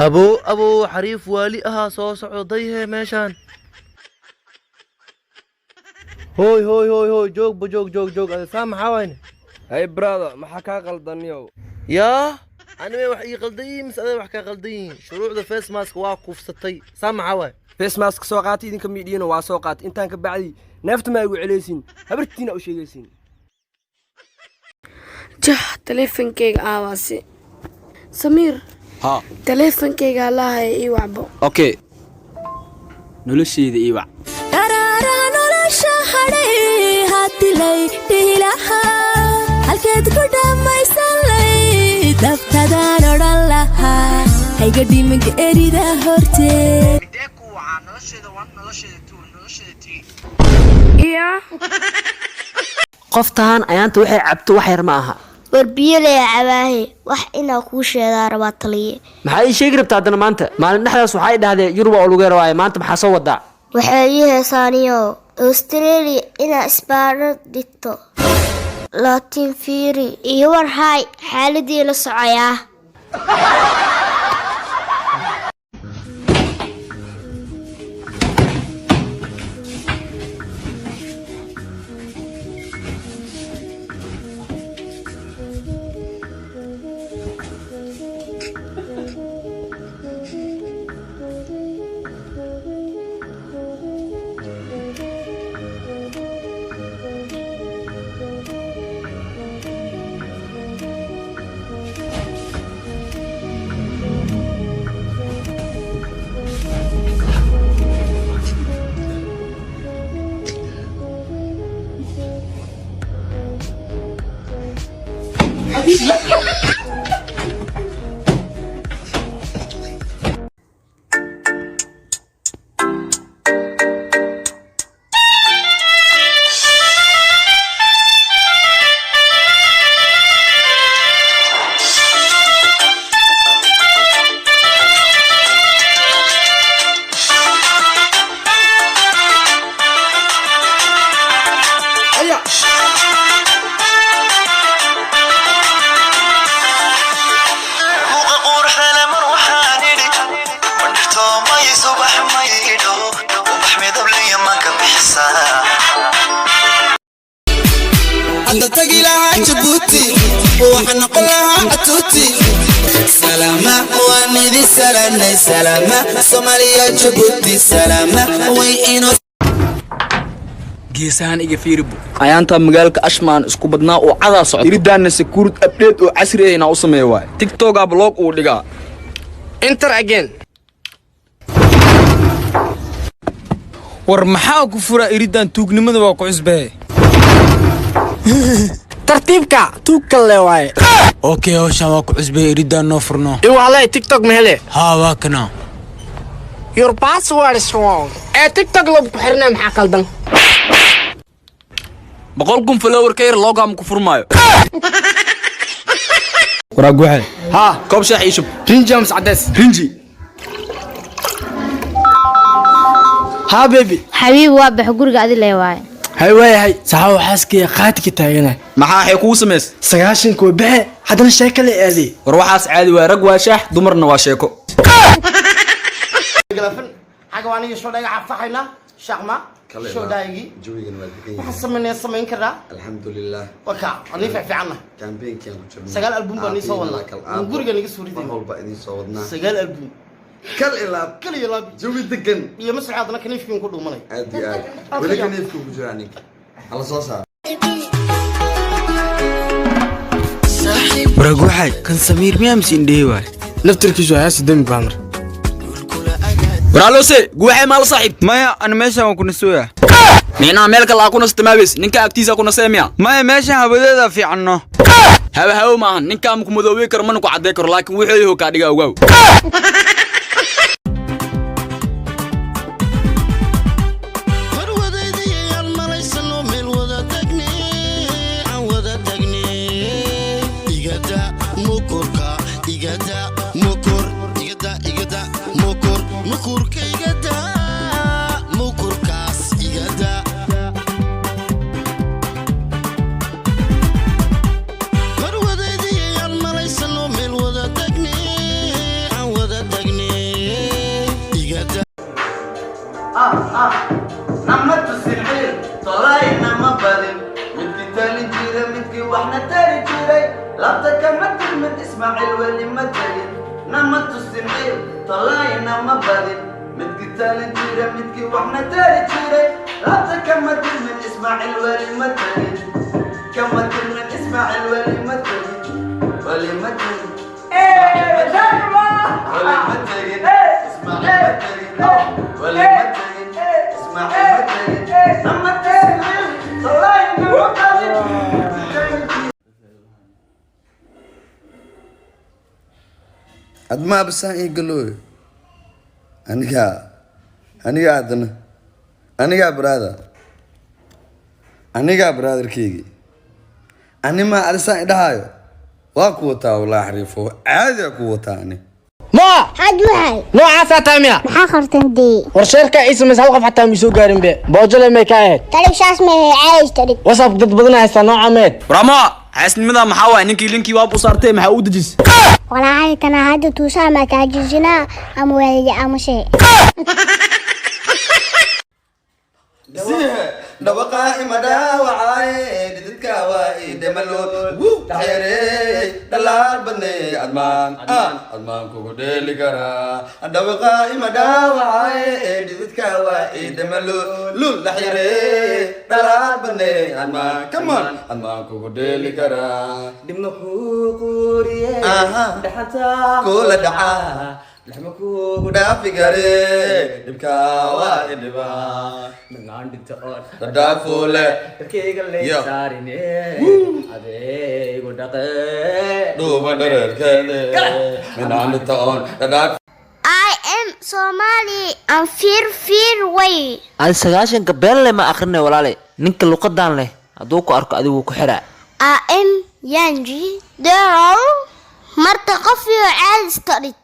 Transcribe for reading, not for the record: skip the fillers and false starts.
أبو حريف والي صو سعوديه ماشان هوي جوج هذا سامح وين هاي برادر ما حكا غلطان يو يا أنا ما وحي غلطين مسألة وحكا غلطين شروع ذا فيس ماسك واقف ستي سامح وين فيس ماسك سوقاتي إذن كم يدين واسوقات إنتان كبعدي نفت ما يقول عليسين هبرتين أو شيء يسين جه تليفون كيك آواسي سمير ها تليفون كيك الله إي وعبو اوكي نولشيدا ii wac Arara nolosha hadhay hadilay dilaha halkeed ku dhamaysanay daftadan oran laha hayga dhimanka erida hortee midee ku waca nolosheeda wan nolosheeda tuu nolosheeda tii إيا qoftaan ayaanta waxay cabto wax yar ma aha warbiyale cabaahe wax inaa kuu sheegaa rabaa taliye maxay ii sheegi rabtaa haddana maanta maalin dhexdaas waxay dhahdeen yurub oo lagu yaraayo maanta maxaa soo wadaa waxay ii heesaaniyo Australia inaa isbaaro dhigto laakiin fiiri iyo war hay xaaladii la socoyaa أنت تجي لها جبوتي وحنا قلها عتوتي سلامة وندي سلامة صوماليا جبوتي سلامة وين geesahan iga fiiribu ayaanta magaalka ashmaan isku badnaa oo cada socdo iridaana security update oo casri ah inaa u sameeyo waay tiktok ah blog uu dhigaa enter again war maxaa ku fura iridan tuugnimada waa ku cusbay tartiibka tuug kale waay okay hawshan waa ku cusbay iridan noo furno walaa tiktok ma hele ha waa kana your password is wrong tiktok loo ku xirnaa maxaa qaldan boqolkun follower ka yar logam ku furmaayo waraag waxay ha koob shaah ii shub rinji am sacades rinji ha baby xabiib waa bax guriga adi leeyahay hay way saxaw xaaskiya qaadki taagana maxaa ay kugu sameys 90 ko baxe hadana sheeko la aadi war waxaas caadi waa rag waa shaah dumarna waa sheeko galafan xaga waan iyo soo dhaga afahayna shaqma soo daayigi جويgan waa degan waxa sameyn karaa alxamdulillah waka ani fiicna campaign-kan ku jirnaa sagaal album baan soo wadnaa guriga niga soo rideen walba idin soo wadnaa sagaal album kal ilaa jawi degan iyo mas'aadna kaniifkiin ku dhuumanay aad iyo aad wali kaniifku ku jira ninka alla soo saar waraag waxay kan samiir miyaamsi indheey waay naftirkiisu ayaa sideen baamar waraalose guwaxay maal saaxiib maya ana meesha waan ku nasooya meena meel kale ku nastamaabis ninka agtiisa ku naseemiya maya meesha habadeeda fiicanno hawo maahan ninka am ku madoobay karo man ku cadeey karo laakiin wuxuu yahay ka dhiga ogaw wada tagni nama tusin ciil tolayna ma badin midkii talin jira midkii waxna tari jiray labta kama tilmin ismaaciil weli ma tegin nama tusin ciil tolayna ma badin midkii talin jira midkii waxna tari jiray labta kama tilmin ismaaciil weli ma tegin kama tilmin ismaaciil weli ma tegin weli ma tegin weli ma tegin ismaaciil ma tegin weli ma tegin ismaaciil ma tegin nama tusin ciil tolayna ma badin admaa basaan ii galooyo anigaa haddana anigaa brotherkeygii animaa adisaan idhahaayo waa ku wataa walaa xariifo caadigaa ku wataa ani ما حد وحي نوع فاتاميا maxaa qartan dee ورشيركا عيسى مس هل قف حتى ميسو غارين بي بوجله ما كاهد talib shaas ma caayish talib وصف ضد بدنا هسه نوع عميد ramo xaasnimada maxaa waay ninkii linkii waa busaartay maxaa u dejis walaahay kana hadda tuusaa ma kaajijina ama weeye ama shay dhabaqa ima dhaawacay dhididka waa ii dhemalood taxyarey dhalaal badnay admaan kugu dheeli karaa dhabaqa ima dhaawacay dhididka waa ii dhemalood lul taxyarey dhalaal badnay admaan kugu dheeli karaa dhibna kuu quuriye dhaxanta kula dhacaa لحمك ودافي قري بكاوا اللبا من عند تقول دافوله تركيق اللي ساريني هذي ودقي دوما دركله من عند تقول دافي I am Somali and fear way aan sagaashanka been leh ma akhrinay walaale ninka luqadan leh hadduu ku arko adigu ku xiraa I am Yanji Daryl marta qof iyo caadi iska dhig